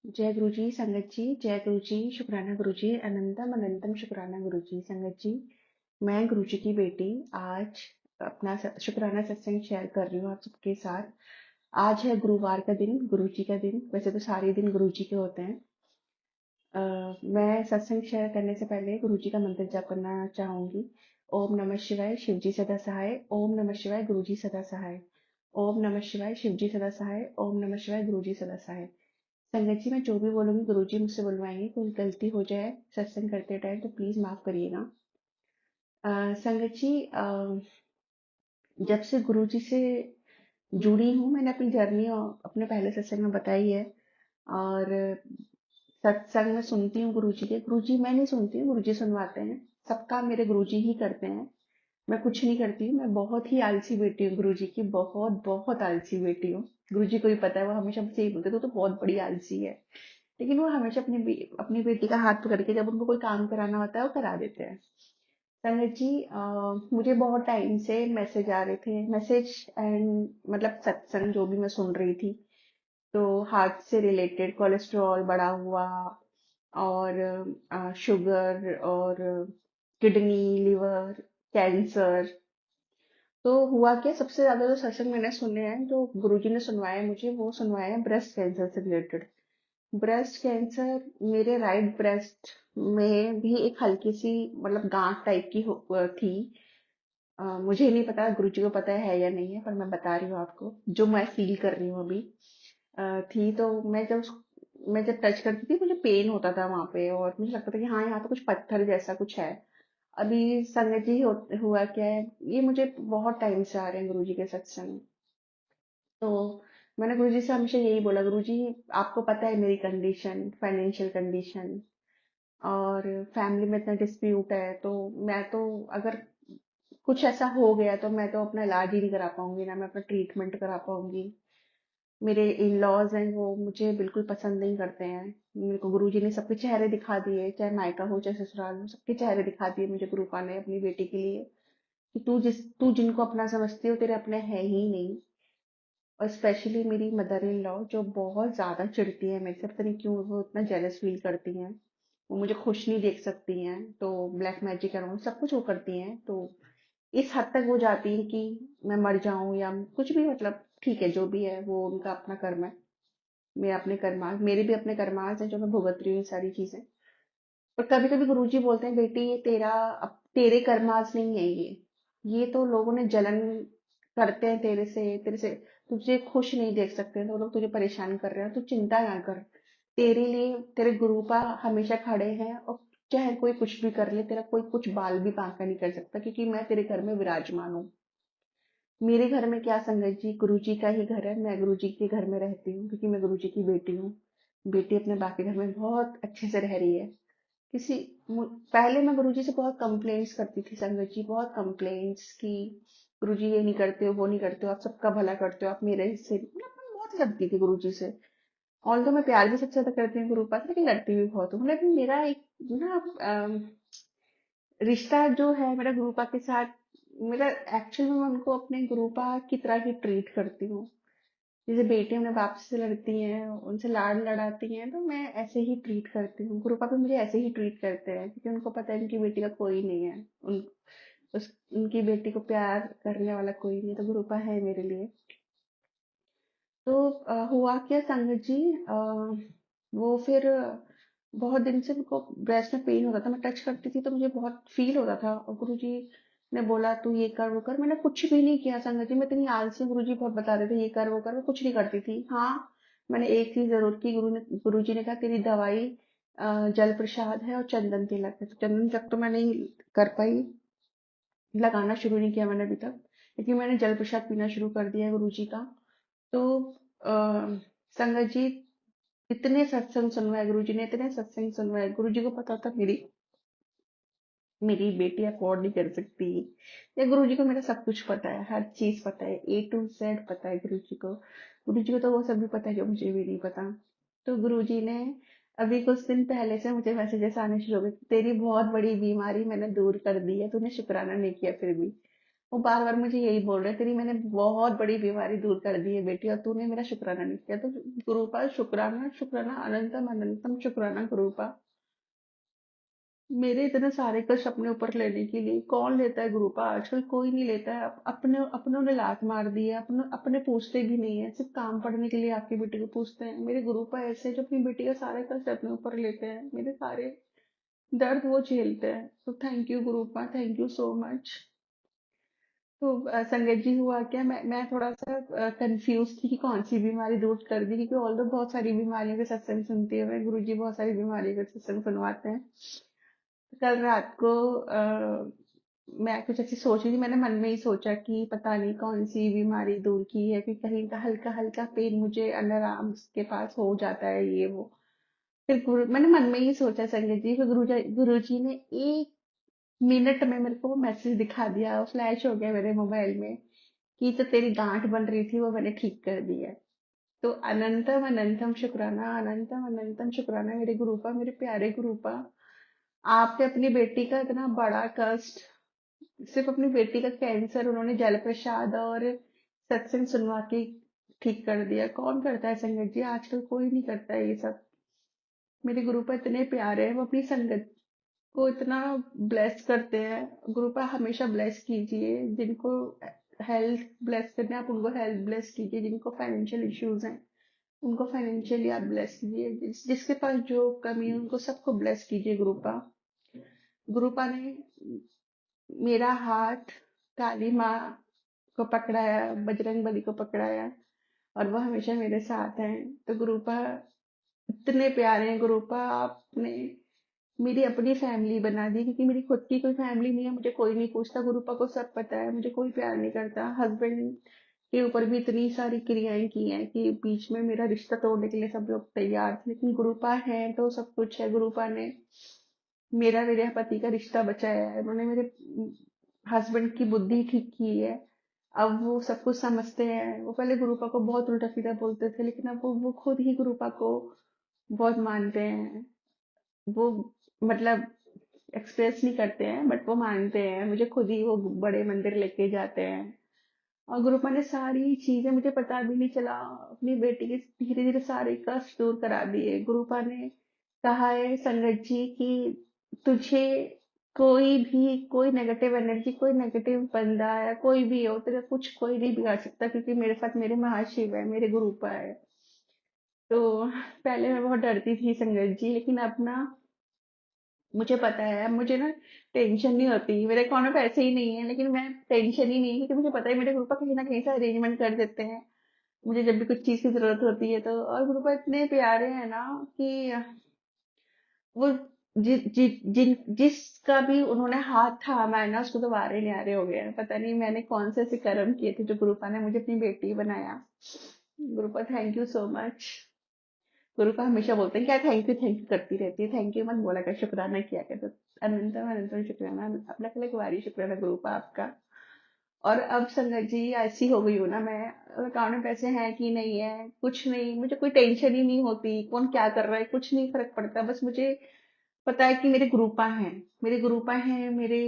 जय गुरु जी संगत जी। जय गुरु जी। शुक्राना गुरु जी। अनंतम अनंतम शुक्राना गुरु जी। संगत जी, मैं गुरु जी की बेटी आज अपना शुक्राना सत्संग शेयर कर रही हूँ आप सबके साथ। आज है गुरुवार का दिन, गुरु जी का दिन। वैसे तो सारे दिन गुरु जी के होते हैं। मैं सत्संग शेयर करने से पहले गुरु जी का मंत्र जाप करना चाहूंगी। ओम नमः शिवाय, शिव जी सदा सहाय। ओम नमः शिवाय, गुरु जी सदा सहाय। ओम नमः शिवाय, शिव जी सदा सहाय। ओम नमः शिवाय, गुरु जी सदा सहाय। संगत जी, मैं जो भी बोलूंगी गुरु जी मुझसे बुलवाएंगे। कोई गलती हो जाए सत्संग करते टाइम तो प्लीज माफ करिएगा। संगत जी, जब से गुरु जी से जुड़ी हूँ, मैंने अपनी जर्नी अपने पहले सत्संग में बताई है। और सत्संग में सुनती हूँ गुरु जी के। गुरु जी मैं नहीं सुनती हूँ, गुरु जी सुनवाते हैं। सबका मेरे गुरु जी ही करते हैं। मैं कुछ नहीं करती हूँ। मैं बहुत ही आलसी बेटी हूँ गुरु जी की, बहुत बहुत आलसी बेटी हूँ। गुरु जी को भी पता है, वो हमेशा मुझसे यही बोलते तो बहुत बड़ी आलसी है। लेकिन वो हमेशा अपनी बेटी का हाथ पकड़ के जब उनको कोई काम कराना होता है वो करा देते हैं। संगत जी, मुझे बहुत टाइम से मैसेज आ रहे थे, मैसेज एंड मतलब सत्संग जो भी मैं सुन रही थी, तो हार्ट से रिलेटेड कोलेस्ट्रॉल बढ़ा हुआ, और शुगर, और किडनी, लिवर, कैंसर। तो हुआ क्या, सबसे ज्यादा जो सत्संग मैंने सुने हैं, जो गुरुजी ने सुनवाया है मुझे, वो सुनवाया है ब्रेस्ट कैंसर से रिलेटेड। ब्रेस्ट कैंसर, मेरे राइट ब्रेस्ट में भी एक हल्की सी मतलब गांठ टाइप की थी। मुझे नहीं पता गुरुजी को पता है या नहीं है, पर मैं बता रही हूँ आपको जो मैं फील कर रही हूँ अभी। थी तो मैं जब टच करती थी मुझे पेन होता था वहां पे, और मुझे लगता था कि हाँ यहाँ तो कुछ पत्थर जैसा कुछ है। अभी संगत जी हुआ क्या है, ये मुझे बहुत टाइम से आ रहे हैं गुरुजी के सत्संग। तो मैंने गुरुजी से हमेशा यही बोला, गुरुजी आपको पता है मेरी कंडीशन, फाइनेंशियल कंडीशन, और फैमिली में इतना डिस्प्यूट है, तो मैं तो अगर कुछ ऐसा हो गया तो मैं तो अपना इलाज ही नहीं करा पाऊंगी, ना मैं अपना ट्रीटमेंट करा पाऊंगी। मेरे इन लॉज हैं वो मुझे बिल्कुल पसंद नहीं करते हैं। मेरे को गुरुजी ने सबके चेहरे दिखा दिए, चाहे मायका हो चाहे ससुराल हो, सबके चेहरे दिखा दिए मुझे गुरुपा ने अपनी बेटी के लिए, कि तू जिनको अपना समझती हो तेरे अपने है ही नहीं। और स्पेशली मेरी मदर इन लॉ जो बहुत ज्यादा चिढ़ती है मेरे से, पता नहीं क्यों वो इतना जेलस फील करती हैं। वो मुझे खुश नहीं देख सकती हैं, तो ब्लैक मैजिक है, सब कुछ वो करती हैं। तो इस हद तक वो जाती है कि मैं मर जाऊं या कुछ भी, मतलब ठीक है जो भी है वो उनका अपना कर्म है। मैं अपने कर्मास, मेरे भी अपने कर्मास हैं जो मैं भुगत रही हूँ ये सारी चीजें। पर कभी कभी गुरुजी बोलते हैं, बेटी ये तेरे कर्मास नहीं है ये तो लोगों ने जलन करते हैं तेरे से तुझे खुश नहीं देख सकते, तो लोग तुझे परेशान कर रहे हैं, तू चिंता ना कर। तेरे लिए तेरे गुरुपा हमेशा खड़े हैं, और चाहे कोई कुछ भी कर ले, तेरा कोई कुछ बाल भी बांका नहीं कर सकता, क्योंकि मैं तेरे घर में विराजमान हूँ। मेरे घर में क्या संगत जी, गुरु जी का ही घर है। मैं गुरु जी के घर में रहती हूँ क्योंकि मैं गुरु जी की बेटी हूँ। बेटी अपने बाप के घर में बहुत अच्छे से रह रही है। किसी पहले मैं गुरुजी से बहुत कंप्लेंट्स करती थी संगत जी, बहुत कंप्लेंट्स की गुरुजी ये नहीं करते हो, वो नहीं करते हो, आप सबका भला करते हो, आप मेरे हिस्से, मतलब मैं बहुत लड़ती थी गुरुजी से। ऑल तो मैं प्यार भी सबसे ज्यादा करती हूँ गुरु पास, लेकिन लड़ती भी बहुत हूँ। लेकिन मेरा एक ना रिश्ता जो है मेरा गुरुपा के साथ, मेरा एक्चुअल में मैं उनको अपने गुरुपा की तरह ही ट्रीट करती हूँ। जैसे बेटी अपने बाप से लड़ती हैं, उनसे लाड लड़ाती हैं, तो मैं ऐसे ही ट्रीट करती हूँ। गुरुपा भी मुझे ऐसे ही ट्रीट करते हैं, क्योंकि उनको पता है उनकी बेटी का कोई नहीं है। उनकी बेटी को प्यार करने वाला कोई नहीं, तो गुरुपा है मेरे लिए। तो हुआ क्या संगत जी, वो फिर बहुत दिन से उनको ब्रेस्ट में पेन होता था, मैं टच करती थी तो मुझे बहुत फील होता था, और गुरुजी ने बोला तू ये कर वो कर। मैंने कुछ भी नहीं किया संगत जी, मैं इतनी आलसी, गुरुजी बहुत बता रहे थे ये कर वो कर, मैं कुछ नहीं करती थी। हाँ, मैंने एक चीज जरूर की, गुरुजी ने कहा तेरी दवाई जल प्रसाद है और चंदन तिलक है। तो चंदन तिलक तो मैं नहीं कर पाई, लगाना शुरू नहीं किया मैंने अभी तक, लेकिन मैंने जल प्रसाद पीना शुरू कर दिया है गुरुजी का। तो संगत जी, इतने सत्संग सुनवाए गुरुजी ने, इतने सत्संग सुनवाए, गुरुजी को पता था मेरी मेरी बेटी अफोर्ड नहीं कर सकती, या गुरुजी को मेरा सब कुछ पता है, हर चीज पता है, A to Z पता है गुरुजी को। गुरुजी को तो वो सब भी पता है जो मुझे भी नहीं पता। तो गुरुजी ने अभी कुछ दिन पहले से मुझे मैसेजेस आने शुरू हो गए, तेरी बहुत बड़ी बीमारी मैंने दूर कर दी है, तूने शुक्राना नहीं किया फिर भी। वो बार बार मुझे यही बोल रहे, तेरी मैंने बहुत बड़ी बीमारी दूर कर दी है बेटी, और तूने मेरा शुक्राना नहीं किया। तो गुरुपा, शुक्राना शुक्राना अनंतम अनंतम शुक्राना गुरुपा। मेरे इतने सारे कष्ट अपने ऊपर लेने के लिए कौन लेता है गुरुपा? आजकल कोई नहीं लेता है। अपने अपनों ने लात मार दी है, अपने अपने पूछते भी नहीं है, सिर्फ काम पढ़ने के लिए आपकी बेटी को पूछते हैं। मेरे गुरुपा ऐसे हैं जो अपनी बेटी का सारे कष्ट अपने ऊपर लेते हैं, मेरे सारे दर्द वो झेलते हैं। तो thank you गुरुपा, thank you so much. तो संगत जी, हुआ क्या, मैं थोड़ा सा कंफ्यूज थी कि कौन सी बीमारी दूर कर दी, क्योंकि ऑल बहुत सारी बीमारियों के सत्संग सुनती है मैं, गुरुजी बहुत सारी बीमारियों के सत्संग सुनवाते हैं। कल रात को मैं कुछ ऐसी सोच रही थी, मैंने मन में ही सोचा कि पता नहीं कौन सी बीमारी दूर की है, कि कहीं का हल्का हल्का पेन मुझे अंडर आर्म्स के पास हो जाता है, ये वो। फिर मैंने मन में ही सोचा संगत जी, फिर गुरु जी ने 1 मिनट में मेरे को वो मैसेज दिखा दिया, फ्लैश हो गया मेरे मोबाइल में, कि तो तेरी गांठ बन रही थी वो मैंने ठीक कर दी है। तो अनंतम अनंतम शुक्राना, अनंतम अनंतम शुक्राना मेरे गुरुपा, मेरे प्यारे गुरुपा। आपने अपनी बेटी का इतना बड़ा कष्ट, सिर्फ अपनी बेटी का कैंसर उन्होंने जल प्रसाद और सत्संग सुनवा के ठीक कर दिया। कौन करता है संगत जी? आजकल कोई नहीं करता है ये सब। मेरे गुरुपा इतने प्यारे हैं, वो अपनी संगत को इतना ब्लेस करते हैं। गुरुपा हमेशा ब्लेस कीजिए जिनको हेल्थ ब्लेस करना है, आप उनको हेल्थ ब्लेस कीजिए। जिनको फाइनेंशियल इश्यूज हैं उनको फाइनेंशियली आप ब्लेस कीजिए। जिसके पास जो कमी है उनको सबको ब्लेस कीजिए गुरुपा। गुरुपा ने मेरा हाथ काली माँ को पकड़ाया, बजरंग बली को पकड़ाया, और वो हमेशा मेरे साथ हैं। तो गुरुपा इतने प्यारे हैं गुरुपा, आपने मेरी अपनी फैमिली बना दी, क्योंकि मेरी खुद की कोई फैमिली नहीं है, मुझे कोई नहीं पूछता। गुरुपा को सब पता है, मुझे कोई प्यार नहीं करता। हस्बैंड के ऊपर भी इतनी सारी क्रियाएं की हैं कि बीच में मेरा रिश्ता तोड़ने के लिए सब लोग तैयार थे, लेकिन गुरुपा है तो सब कुछ है। गुरुपा ने मेरा मेरे पति का रिश्ता बचाया है, उन्होंने मेरे हस्बैंड की बुद्धि ठीक की है। अब वो सब कुछ समझते हैं। वो पहले गुरुपा को बहुत उल्टा सीधा बोलते थे, लेकिन अब वो खुद ही गुरुपा को बहुत मानते हैं। वो मतलब एक्सप्रेस नहीं करते हैं, बट वो मानते हैं मुझे, खुद ही वो बड़े मंदिर लेके जाते हैं। और गुरुपा ने सारी चीजें, मुझे पता भी नहीं चला, अपनी बेटी के धीरे धीरे सारे कष्ट दूर करा दिए। गुरुपा ने कहा है संगत जी कि तुझे कोई भी, कोई नेगेटिव एनर्जी, कोई नेगेटिव बंदा या कोई भी हो, तेरा कुछ कोई नहीं बिगाड़ सकता, क्योंकि मेरे साथ मेरे महाशिव है, मेरे गुरुपा है। तो पहले मैं बहुत डरती थी संगत जी, लेकिन अब ना मुझे पता है, अब मुझे ना टेंशन नहीं होती। मेरे अकाउंट में पैसे ही नहीं है, लेकिन मैं टेंशन ही नहीं है, क्योंकि मुझे पता है मेरे ग्रुप कहीं ना कहीं से अरेंजमेंट कर देते हैं मुझे जब भी कुछ चीज की जरूरत होती है तो। और ग्रुप इतने प्यारे हैं ना कि वो जि, जि, जिन जिसका भी उन्होंने हाथ थामा है ना, उसको तो वारे न्यारे हो गए हैं। पता नहीं मैंने कौन से ऐसे कर्म किए थे जो गुरुपा ने मुझे अपनी बेटी बनाया। गुरुपा थैंक यू सो मच। गुरुपा हमेशा बोलते हैं क्या थैंक यू करती रहती है, थैंक यू मत बोला कर, शुक्राना किया कर। तो अनंतम अनंतम शुक्राना, अपना कल एक बारी शुक्राना गुरुपा आपका। और अब संगत जी ऐसी हो गई हूँ ना मैं, अकाउंट में पैसे हैं कि नहीं है कुछ नहीं, मुझे कोई टेंशन ही नहीं होती कौन क्या कर रहा है, कुछ नहीं फर्क पड़ता। बस मुझे पता है कि मेरे गुरुपा हैं, मेरे गुरुपा हैं, मेरे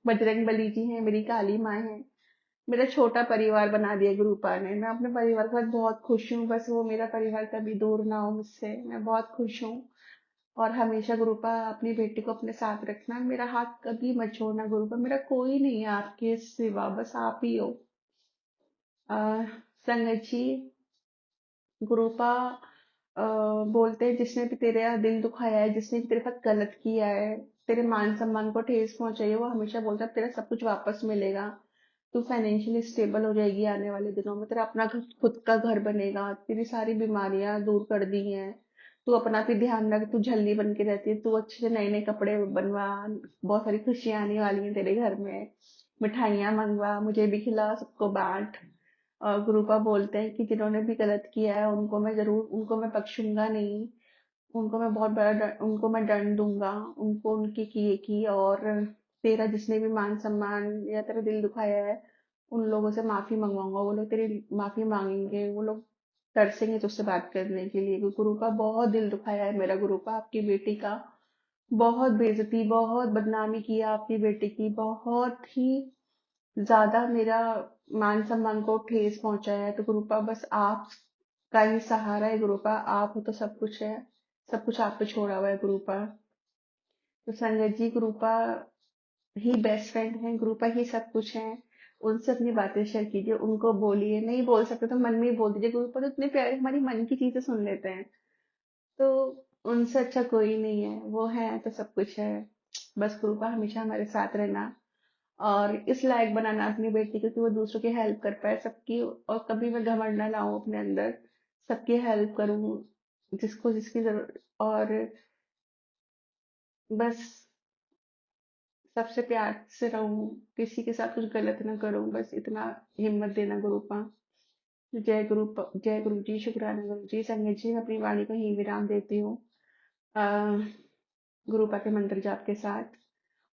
बजरंग बली जी हैं, मेरी काली माँ है। मेरा छोटा परिवार बना दिया गुरुपा ने। मैं अपने परिवार के साथ बहुत खुश हूँ, बस वो मेरा परिवार कभी दूर ना हो मुझसे, मैं बहुत खुश हूँ। और हमेशा गुरुपा अपनी बेटी को अपने साथ रखना, मेरा हाथ कभी मत छोड़ना गुरुपा, मेरा कोई नहीं है आपके सिवा, बस आप ही हो। संगत जी, गुरुपा बोलते हैं जिसने भी तेरा दिल दुखाया है, जिसने भी तेरे साथ गलत किया है, तेरे मान सम्मान को ठेस पहुंचाई है, वो हमेशा बोलता है तेरा सब कुछ वापस मिलेगा। तू फाइनेंशियली स्टेबल हो जाएगी आने वाले दिनों में, तेरा अपना खुद का घर बनेगा, तेरी सारी बीमारियां दूर कर दी हैं। तू अपना भी ध्यान रख, तू झल्ली बन के रहती है, तू अच्छे से नए नए कपड़े बनवा, बहुत सारी खुशियां आने वाली हैं तेरे घर में। मिठाइयां मंगवा, मुझे भी खिला, सबको बांट। और गुरुपा बोलते हैं कि जिन्होंने भी गलत किया है उनको मैं जरूर, उनको मैं बख्शूंगा नहीं, उनको मैं बहुत बड़ा उनको मैं दंड दूंगा, उनको उनकी किए की। और तेरा जिसने भी मान सम्मान या तेरा दिल दुखाया है, उन लोगों से माफी मंगवाऊंगा, वो लोग तेरी माफी मांगेंगे, वो लोग तरसेंगे तुझसे बात करने के लिए। क्योंकि गुरुपा बहुत दिल दुखाया है मेरा गुरुपा आपकी बेटी का, बहुत बेइज्जती बहुत बदनामी किया आपकी बेटी की, बहुत ही ज्यादा मेरा मान सम्मान को ठेस पहुंचाया है, तो गुरुपा बस आप का ही सहारा है। गुरुपा आप हो तो सब कुछ है, सब कुछ आप पे छोड़ा हुआ है गुरुपा। तो संगत जी, गुरुपा ही बेस्ट फ्रेंड है, गुरुपा ही सब कुछ है। उनसे अपनी बातें शेयर कीजिए, उनको बोलिए, नहीं बोल सकते तो मन में ही बोल दीजिए। गुरुपा तो इतने प्यारे हमारी मन की चीजें सुन लेते हैं। तो उनसे अच्छा कोई नहीं है, वो है तो सब कुछ है। बस गुरुपा हमेशा हमारे साथ रहना और इस लायक बनाना अपनी बेटी को कि वो दूसरों की हेल्प कर पाए, सबकी। और कभी मैं घमंड ना लाऊं अपने अंदर, सबकी हेल्प करूं, जिसको जिसकी जरूरत। और बस सबसे प्यार से रहूं, किसी के साथ कुछ गलत ना करूं, बस इतना हिम्मत देना गुरुपा। जय गुरु, जय गुरु जी, शुक्राना गुरु जी। संगत जी, मैं अपनी वाणी को ही विराम देती हूँ अ, गुरुपा के मंत्र जाप के साथ।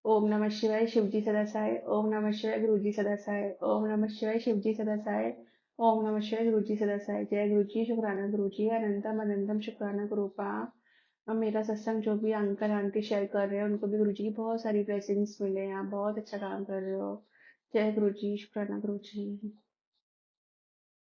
ओम नमः शिवाय, शिव जी सदा सहाय। ओम नमः शिवाय, गुरु जी सदा सहाय। ओम नमः शिवाय, शिव जी सदा सहाय। ओम नमः शिवाय, गुरु जी सदा सहाय। जय गुरु जी, शुक्राना गुरु जी, अनंतम अनंतम शुक्राना गुरुपा। अब मेरा सत्संग जो भी अंकल आंटी शेयर कर रहे हैं, उनको भी गुरु जी की बहुत सारी ब्लेसिंग्स मिले हैं। आप बहुत अच्छा काम कर रहे हो। जय गुरु जी, शुक्राना गुरु जी।